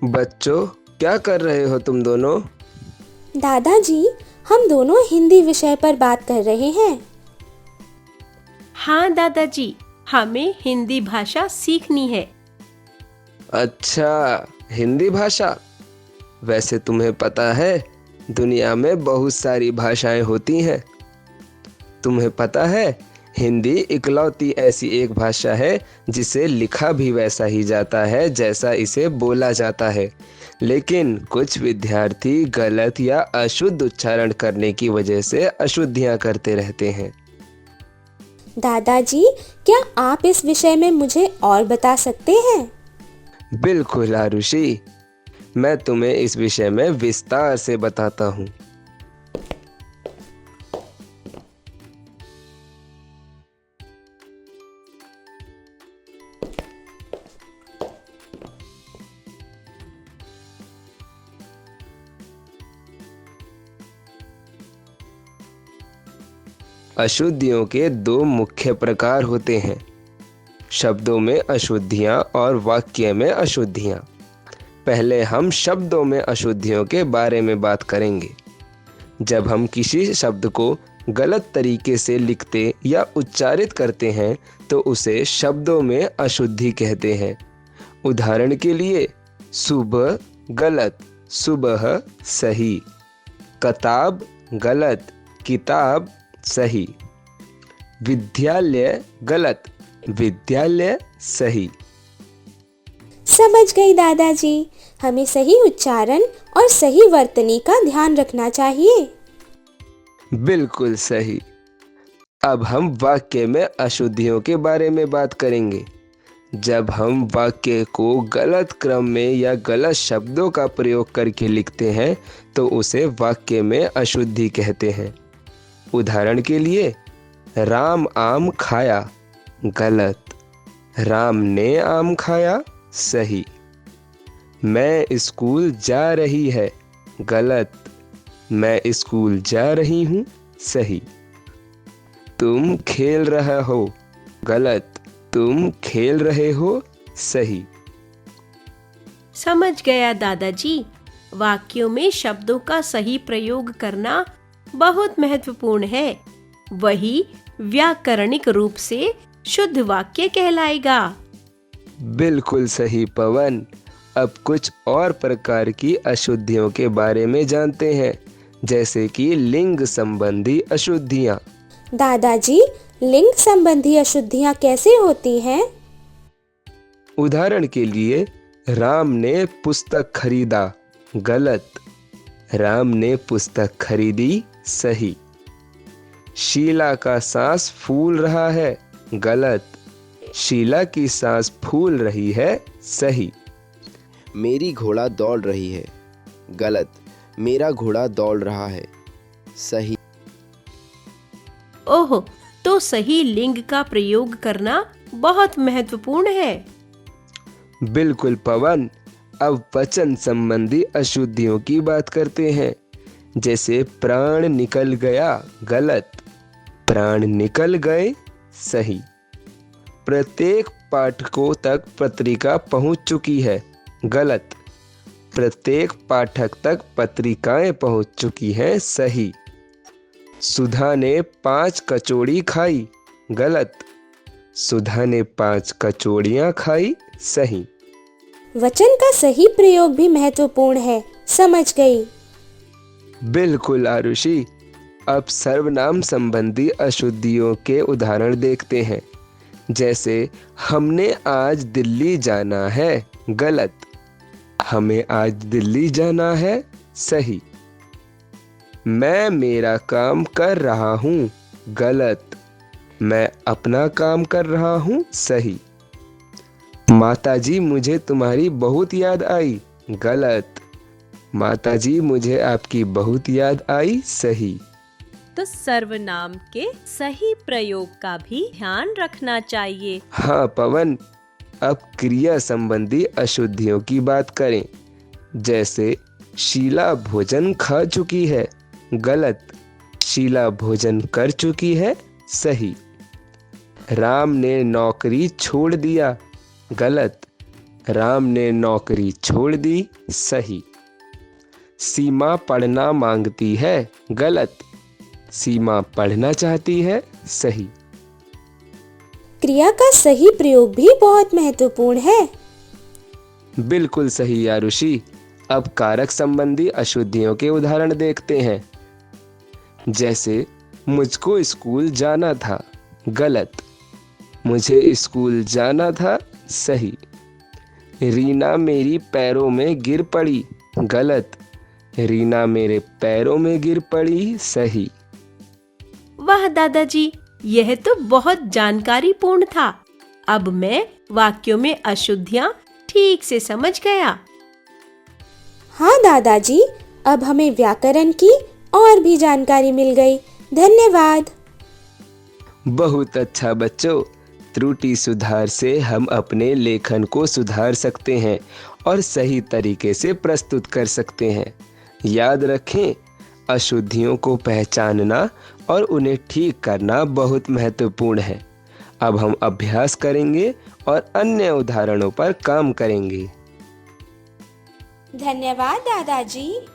बच्चों, क्या कर रहे हो तुम दोनों? दादाजी, हम दोनों हिंदी विषय पर बात कर रहे हैं। हाँ दादाजी, हमें हिंदी भाषा सीखनी है। अच्छा, हिंदी भाषा। वैसे तुम्हें पता है, दुनिया में बहुत सारी भाषाएं होती हैं। तुम्हें पता है, हिंदी इकलौती ऐसी एक भाषा है जिसे लिखा भी वैसा ही जाता है जैसा इसे बोला जाता है। लेकिन कुछ विद्यार्थी गलत या अशुद्ध उच्चारण करने की वजह से अशुद्धियां करते रहते हैं। दादाजी, क्या आप इस विषय में मुझे और बता सकते हैं? बिल्कुल आरुषि, मैं तुम्हें इस विषय में विस्तार से बताता हूँ। अशुद्धियों के दो मुख्य प्रकार होते हैं, शब्दों में अशुद्धियाँ और वाक्य में अशुद्धियाँ। पहले हम शब्दों में अशुद्धियों के बारे में बात करेंगे। जब हम किसी शब्द को गलत तरीके से लिखते या उच्चारित करते हैं तो उसे शब्दों में अशुद्धि कहते हैं। उदाहरण के लिए, सुबह गलत, सुबह सही। किताब गलत, किताब सही। विद्यालय गलत, विद्यालय सही। समझ गई दादाजी, हमें सही उच्चारण और सही वर्तनी का ध्यान रखना चाहिए। बिल्कुल सही। अब हम वाक्य में अशुद्धियों के बारे में बात करेंगे। जब हम वाक्य को गलत क्रम में या गलत शब्दों का प्रयोग करके लिखते हैं तो उसे वाक्य में अशुद्धि कहते हैं। उदाहरण के लिए, राम आम खाया, गलत। राम ने आम खाया, सही। मैं स्कूल जा रही है, गलत। मैं स्कूल जा रही हूँ, सही। तुम खेल रहे हो, गलत। तुम खेल रहे हो, सही। समझ गया दादाजी, वाक्यों में शब्दों का सही प्रयोग करना बहुत महत्वपूर्ण है। वही व्याकरणिक रूप से शुद्ध वाक्य कहलाएगा। बिल्कुल सही पवन। अब कुछ और प्रकार की अशुद्धियों के बारे में जानते हैं, जैसे कि लिंग संबंधी अशुद्धियाँ। दादाजी, लिंग संबंधी अशुद्धियाँ कैसे होती हैं? उदाहरण के लिए, राम ने पुस्तक खरीदा, गलत। राम ने पुस्तक खरीदी, सही। शीला का सांस फूल रहा है, गलत। शीला की सांस फूल रही है, सही। मेरी घोड़ा दौड़ रही है, गलत। मेरा घोड़ा दौड़ रहा है, सही। ओह, तो सही लिंग का प्रयोग करना बहुत महत्वपूर्ण है। बिल्कुल पवन। अब वचन संबंधी अशुद्धियों की बात करते हैं, जैसे प्राण निकल गया, गलत। प्राण निकल गए, सही। प्रत्येक पाठकों तक पत्रिका पहुंच चुकी है, गलत। प्रत्येक पाठक तक पत्रिकाएं पहुंच चुकी हैं, सही। सुधा ने 5 कचौड़ी खाई, गलत। सुधा ने 5 कचौड़ियां खाई, सही। वचन का सही प्रयोग भी महत्वपूर्ण है, समझ गई। बिल्कुल आरुषि। अब सर्वनाम संबंधी अशुद्धियों के उदाहरण देखते हैं, जैसे हमने आज दिल्ली जाना है, गलत। हमें आज दिल्ली जाना है, सही। मैं मेरा काम कर रहा हूँ, गलत। मैं अपना काम कर रहा हूँ, सही। माताजी, मुझे तुम्हारी बहुत याद आई, गलत। माताजी, मुझे आपकी बहुत याद आई, सही। तो सर्वनाम के सही प्रयोग का भी ध्यान रखना चाहिए। हाँ पवन। अब क्रिया संबंधी अशुद्धियों की बात करें, जैसे शीला भोजन खा चुकी है, गलत। शीला भोजन कर चुकी है, सही। राम ने नौकरी छोड़ दिया, गलत। राम ने नौकरी छोड़ दी, सही। सीमा पढ़ना मांगती है, गलत। सीमा पढ़ना चाहती है, सही। क्रिया का सही प्रयोग भी बहुत महत्वपूर्ण है। बिल्कुल सही आरुषि। अब कारक संबंधी अशुद्धियों के उदाहरण देखते हैं। जैसे मुझको स्कूल जाना था, गलत। मुझे स्कूल जाना था, सही। रीना मेरी पैरों में गिर पड़ी, गलत। रीना मेरे पैरों में गिर पड़ी, सही। वाह दादाजी, यह तो बहुत जानकारीपूर्ण था। अब मैं वाक्यों में अशुद्धियां ठीक से समझ गया। हाँ दादाजी, अब हमें व्याकरण की और भी जानकारी मिल गई। धन्यवाद। बहुत अच्छा बच्चों। त्रुटि सुधार से हम अपने लेखन को सुधार सकते हैं और सही तरीके से प्रस्तुत कर सकते हैं। याद रखें, अशुद्धियों को पहचानना और उन्हें ठीक करना बहुत महत्वपूर्ण है। अब हम अभ्यास करेंगे और अन्य उदाहरणों पर काम करेंगे। धन्यवाद दादाजी।